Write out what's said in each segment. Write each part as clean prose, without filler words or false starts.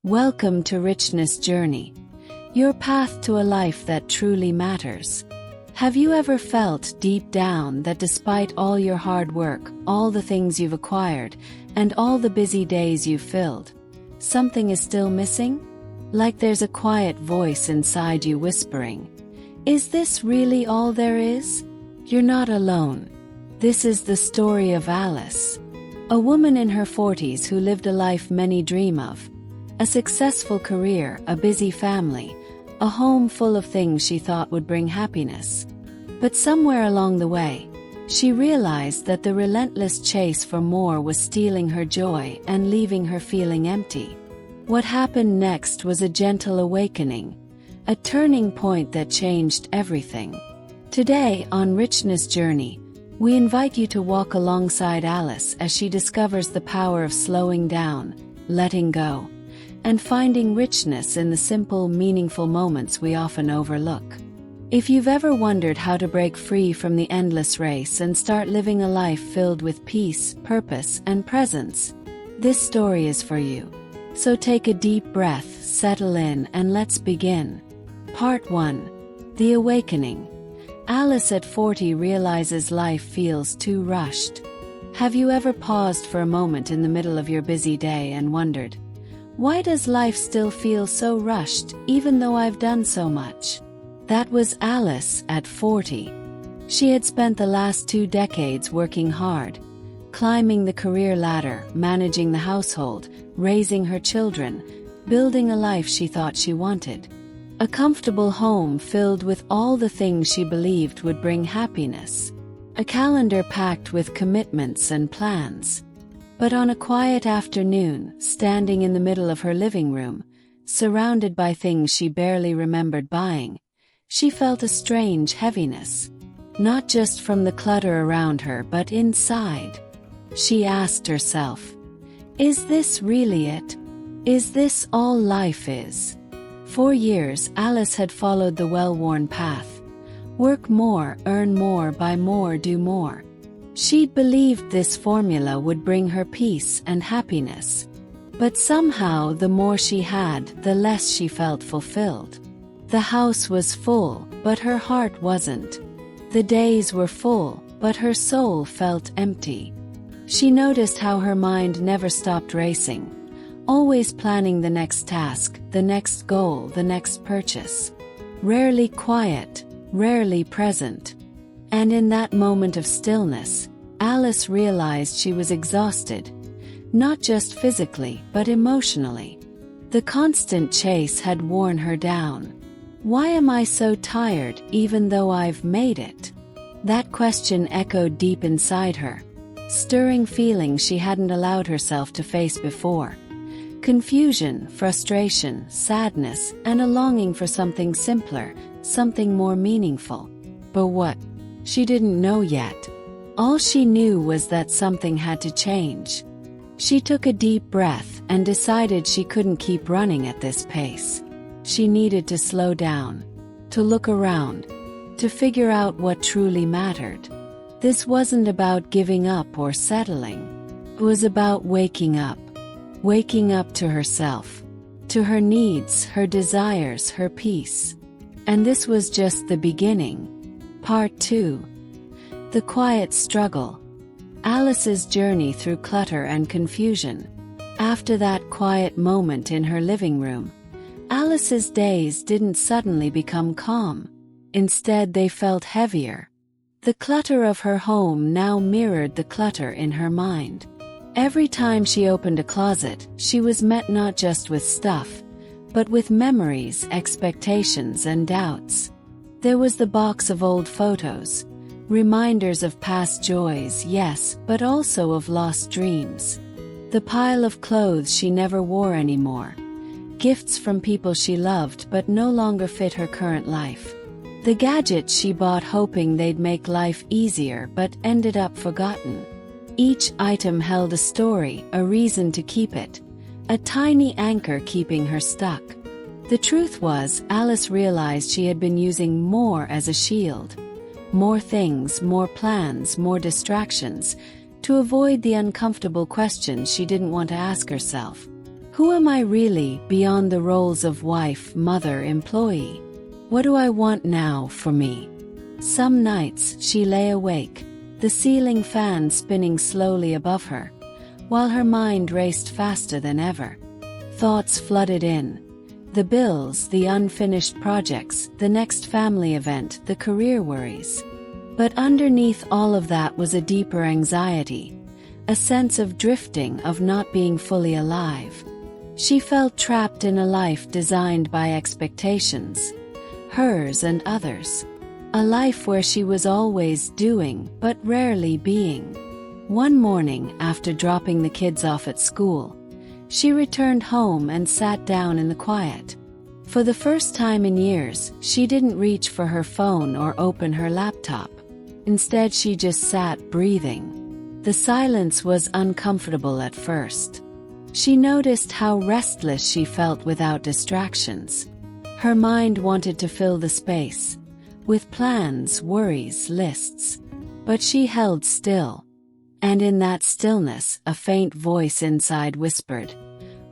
Welcome to Richness Journey, your path to a life that truly matters. Have you ever felt deep down that despite all your hard work, all the things you've acquired, and all the busy days you've filled, something is still missing? Like there's a quiet voice inside you whispering, "Is this really all there is?" You're not alone. This is the story of Alice, a woman in her 40s who lived a life many dream of. A successful career, a busy family, a home full of things she thought would bring happiness. But somewhere along the way, she realized that the relentless chase for more was stealing her joy and leaving her feeling empty. What happened next was a gentle awakening, a turning point that changed everything. Today on Richness Journey, we invite you to walk alongside Alice as she discovers the power of slowing down, letting go, and finding richness in the simple, meaningful moments we often overlook. If you've ever wondered how to break free from the endless race and start living a life filled with peace, purpose, and presence, this story is for you. So take a deep breath, settle in, and let's begin. Part 1. The Awakening. Alice at 40 realizes life feels too rushed. Have you ever paused for a moment in the middle of your busy day and wondered, why does life still feel so rushed, even though I've done so much? That was Alice at 40. She had spent the last 2 decades working hard, climbing the career ladder, managing the household, raising her children, building a life she thought she wanted. A comfortable home filled with all the things she believed would bring happiness. A calendar packed with commitments and plans. But on a quiet afternoon, standing in the middle of her living room, surrounded by things she barely remembered buying, she felt a strange heaviness. Not just from the clutter around her but inside. She asked herself, "Is this really it? Is this all life is?" For years, Alice had followed the well-worn path. Work more, earn more, buy more, do more. She'd believed this formula would bring her peace and happiness. But somehow the more she had, the less she felt fulfilled. The house was full, but her heart wasn't. The days were full, but her soul felt empty. She noticed how her mind never stopped racing, always planning the next task, the next goal, the next purchase. Rarely quiet, rarely present. And in that moment of stillness, Alice realized she was exhausted, not just physically, but emotionally. The constant chase had worn her down. Why am I so tired, even though I've made it? That question echoed deep inside her, stirring feelings she hadn't allowed herself to face before. Confusion, frustration, sadness, and a longing for something simpler, something more meaningful. But what? She didn't know yet. All she knew was that something had to change. She took a deep breath and decided she couldn't keep running at this pace. She needed to slow down, to look around, to figure out what truly mattered. This wasn't about giving up or settling. It was about waking up to herself, to her needs, her desires, her peace. And this was just the beginning. Part 2. The Quiet Struggle. Alice's journey through clutter and confusion. After that quiet moment in her living room, Alice's days didn't suddenly become calm. Instead, they felt heavier. The clutter of her home now mirrored the clutter in her mind. Every time she opened a closet, she was met not just with stuff, but with memories, expectations, and doubts. There was the box of old photos, reminders of past joys, yes, but also of lost dreams. The pile of clothes she never wore anymore. Gifts from people she loved but no longer fit her current life. The gadgets she bought hoping they'd make life easier but ended up forgotten. Each item held a story, a reason to keep it, a tiny anchor keeping her stuck. The truth was, Alice realized she had been using more as a shield. More things, more plans, more distractions, to avoid the uncomfortable questions she didn't want to ask herself. Who am I really beyond the roles of wife, mother, employee? What do I want now for me? Some nights she lay awake, the ceiling fan spinning slowly above her, while her mind raced faster than ever. Thoughts flooded in. The bills, the unfinished projects, the next family event, the career worries. But underneath all of that was a deeper anxiety, a sense of drifting, of not being fully alive. She felt trapped in a life designed by expectations, hers and others. A life where she was always doing, but rarely being. One morning, after dropping the kids off at school, she returned home and sat down in the quiet. For the first time in years, she didn't reach for her phone or open her laptop. Instead, she just sat, breathing. The silence was uncomfortable at first. She noticed how restless she felt without distractions. Her mind wanted to fill the space, with plans, worries, lists. But she held still. And in that stillness, a faint voice inside whispered,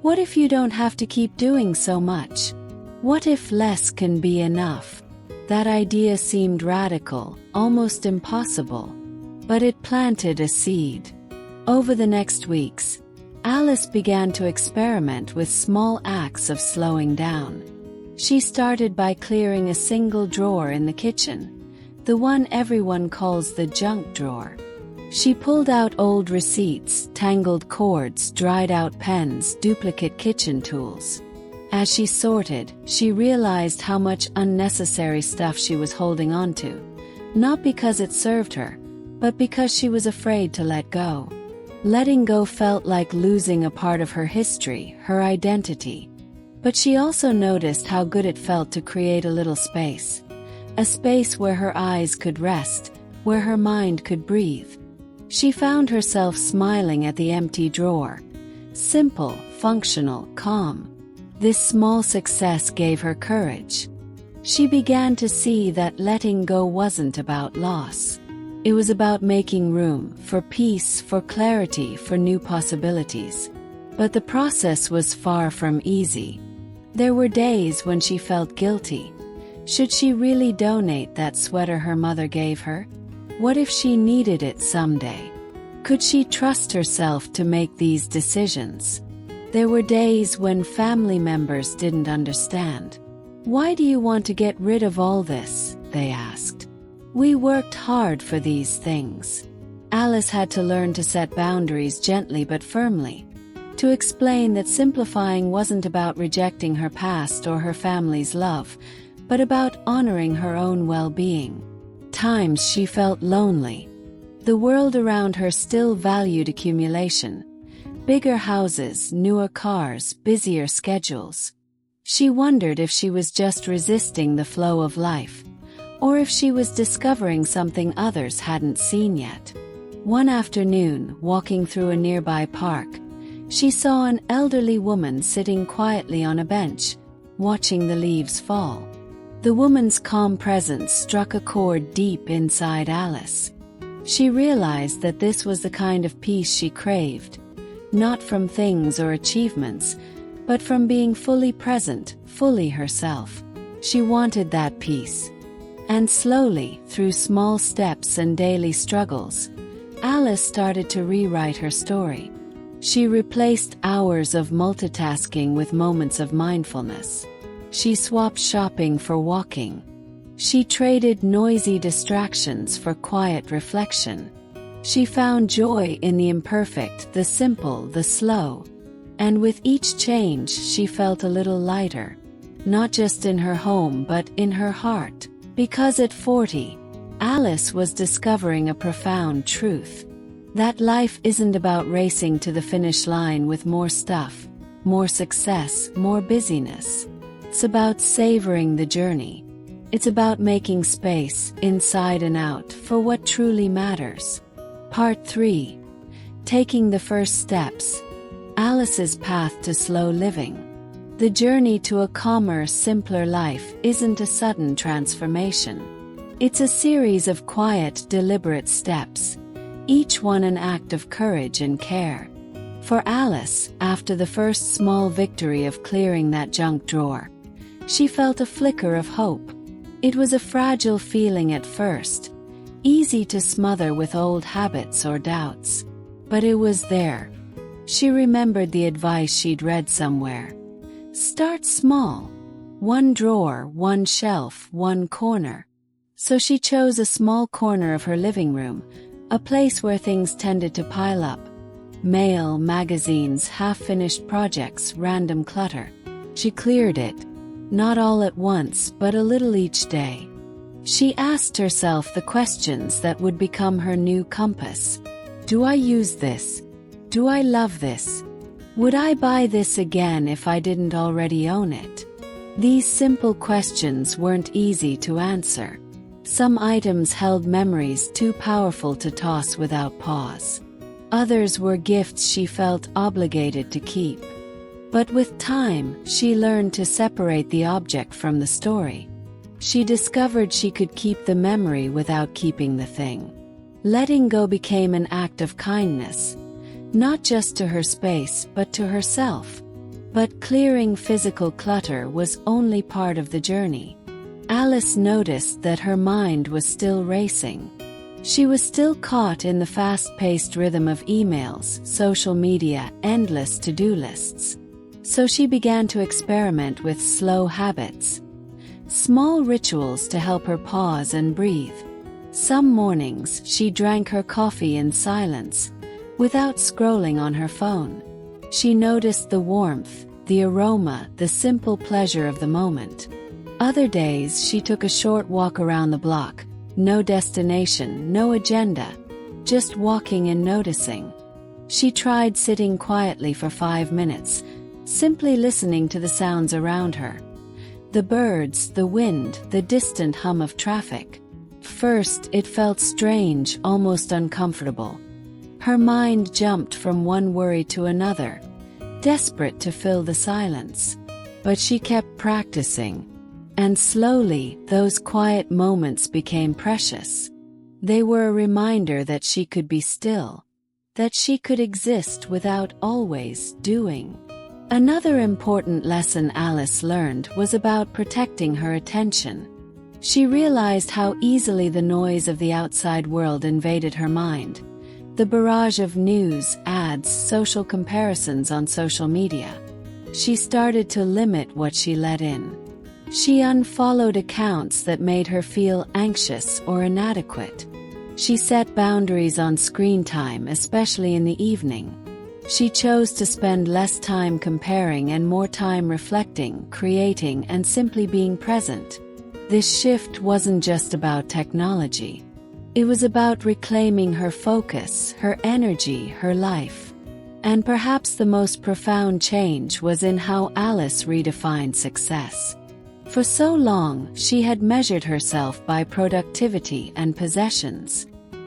"What if you don't have to keep doing so much? What if less can be enough?" That idea seemed radical, almost impossible. But it planted a seed. Over the next weeks, Alice began to experiment with small acts of slowing down. She started by clearing a single drawer in the kitchen, the one everyone calls the junk drawer. She pulled out old receipts, tangled cords, dried-out pens, duplicate kitchen tools. As she sorted, she realized how much unnecessary stuff she was holding on to, not because it served her, but because she was afraid to let go. Letting go felt like losing a part of her history, her identity. But she also noticed how good it felt to create a little space. A space where her eyes could rest, where her mind could breathe. She found herself smiling at the empty drawer. Simple, functional, calm. This small success gave her courage. She began to see that letting go wasn't about loss. It was about making room for peace, for clarity, for new possibilities. But the process was far from easy. There were days when she felt guilty. Should she really donate that sweater her mother gave her? What if she needed it someday? Could she trust herself to make these decisions? There were days when family members didn't understand. "Why do you want to get rid of all this?" they asked. "We worked hard for these things." Alice had to learn to set boundaries gently but firmly, to explain that simplifying wasn't about rejecting her past or her family's love, but about honoring her own well-being. Times she felt lonely. The world around her still valued accumulation. Bigger houses, newer cars, busier schedules. She wondered if she was just resisting the flow of life, or if she was discovering something others hadn't seen yet. One afternoon, walking through a nearby park, she saw an elderly woman sitting quietly on a bench, watching the leaves fall. The woman's calm presence struck a chord deep inside Alice. She realized that this was the kind of peace she craved, not from things or achievements, but from being fully present, fully herself. She wanted that peace. And slowly, through small steps and daily struggles, Alice started to rewrite her story. She replaced hours of multitasking with moments of mindfulness. She swapped shopping for walking. She traded noisy distractions for quiet reflection. She found joy in the imperfect, the simple, the slow. And with each change, she felt a little lighter. Not just in her home, but in her heart. Because at 40, Alice was discovering a profound truth. That life isn't about racing to the finish line with more stuff, more success, more busyness. It's about savoring the journey. It's about making space, inside and out, for what truly matters. Part 3. Taking the first steps. Alice's path to slow living. The journey to a calmer, simpler life isn't a sudden transformation. It's a series of quiet, deliberate steps, each one an act of courage and care. For Alice, after the first small victory of clearing that junk drawer, she felt a flicker of hope. It was a fragile feeling at first, easy to smother with old habits or doubts. But it was there. She remembered the advice she'd read somewhere. Start small. One drawer, one shelf, one corner. So she chose a small corner of her living room, a place where things tended to pile up. Mail, magazines, half-finished projects, random clutter. She cleared it. Not all at once, but a little each day. She asked herself the questions that would become her new compass. Do I use this? Do I love this? Would I buy this again if I didn't already own it? These simple questions weren't easy to answer. Some items held memories too powerful to toss without pause. Others were gifts she felt obligated to keep. But with time, she learned to separate the object from the story. She discovered she could keep the memory without keeping the thing. Letting go became an act of kindness, not just to her space but to herself. But clearing physical clutter was only part of the journey. Alice noticed that her mind was still racing. She was still caught in the fast-paced rhythm of emails, social media, endless to-do lists. So she began to experiment with slow habits. Small rituals to help her pause and breathe. Some mornings she drank her coffee in silence, without scrolling on her phone. She noticed the warmth, the aroma, the simple pleasure of the moment. Other days she took a short walk around the block, no destination, no agenda, just walking and noticing. She tried sitting quietly for 5 minutes, simply listening to the sounds around her. The birds, the wind, the distant hum of traffic. First, it felt strange, almost uncomfortable. Her mind jumped from one worry to another, desperate to fill the silence. But she kept practicing. And slowly, those quiet moments became precious. They were a reminder that she could be still, that she could exist without always doing. Another important lesson Alice learned was about protecting her attention. She realized how easily the noise of the outside world invaded her mind. The barrage of news, ads, social comparisons on social media. She started to limit what she let in. She unfollowed accounts that made her feel anxious or inadequate. She set boundaries on screen time, especially in the evening. She chose to spend less time comparing and more time reflecting, creating, and simply being present. This shift wasn't just about technology. It was about reclaiming her focus, her energy, her life. And perhaps the most profound change was in how Alice redefined success. For so long, she had measured herself by productivity and possessions.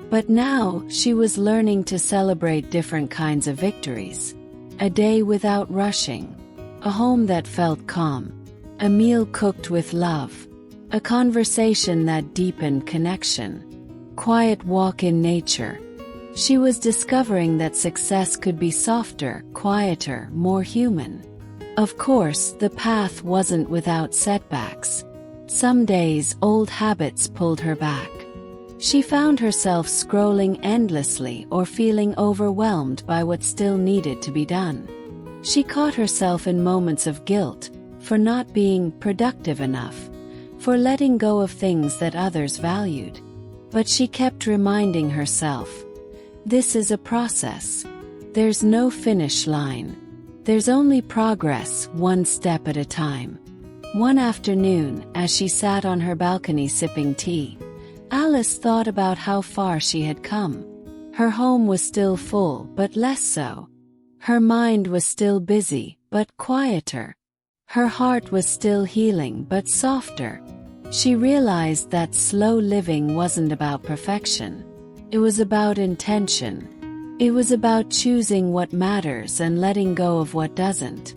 But now, she was learning to celebrate different kinds of victories. A day without rushing. A home that felt calm. A meal cooked with love. A conversation that deepened connection. Quiet walk in nature. She was discovering that success could be softer, quieter, more human. Of course, the path wasn't without setbacks. Some days, old habits pulled her back. She found herself scrolling endlessly or feeling overwhelmed by what still needed to be done. She caught herself in moments of guilt, for not being productive enough, for letting go of things that others valued. But she kept reminding herself, this is a process. There's no finish line. There's only progress, one step at a time. One afternoon, as she sat on her balcony sipping tea, Alice thought about how far she had come. Her home was still full, but less so. Her mind was still busy, but quieter. Her heart was still healing, but softer. She realized that slow living wasn't about perfection. It was about intention. It was about choosing what matters and letting go of what doesn't.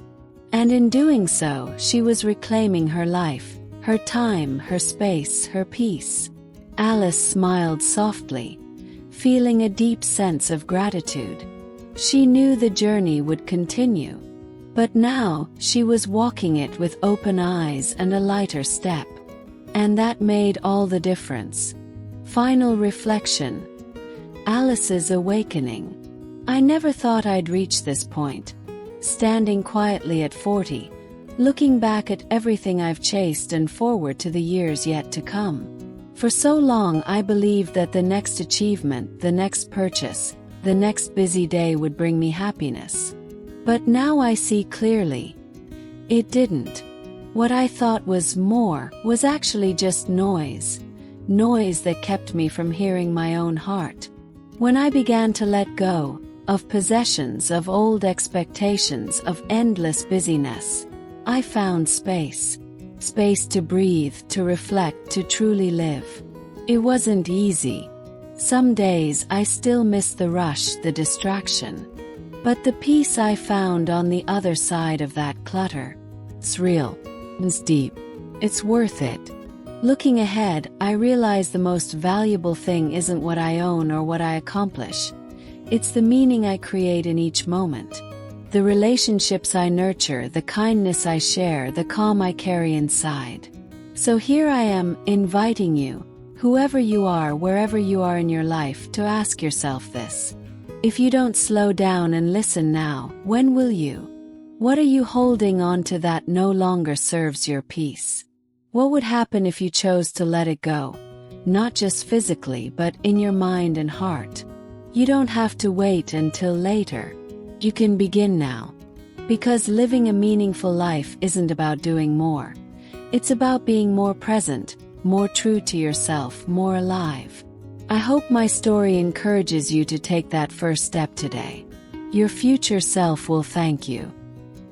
And in doing so, she was reclaiming her life, her time, her space, her peace. Alice smiled softly, feeling a deep sense of gratitude. She knew the journey would continue. But now, she was walking it with open eyes and a lighter step. And that made all the difference. Final reflection. Alice's awakening. I never thought I'd reach this point. Standing quietly at 40, looking back at everything I've chased and forward to the years yet to come. For so long I believed that the next achievement, the next purchase, the next busy day would bring me happiness. But now I see clearly. It didn't. What I thought was more was actually just noise. Noise that kept me from hearing my own heart. When I began to let go of possessions, of old expectations, of endless busyness, I found space. Space to breathe, to reflect, to truly live. It wasn't easy. Some days I still miss the rush, the distraction. But the peace I found on the other side of that clutter, it's real, it's deep, it's worth it. Looking ahead, I realize the most valuable thing isn't what I own or what I accomplish. It's the meaning I create in each moment. The relationships I nurture, the kindness I share, the calm I carry inside. So here I am, inviting you, whoever you are, wherever you are in your life, to ask yourself this. If you don't slow down and listen now, when will you? What are you holding on to that no longer serves your peace? What would happen if you chose to let it go? Not just physically, but in your mind and heart. You don't have to wait until later. You can begin now. Because living a meaningful life isn't about doing more. It's about being more present, more true to yourself, more alive. I hope my story encourages you to take that first step today. Your future self will thank you.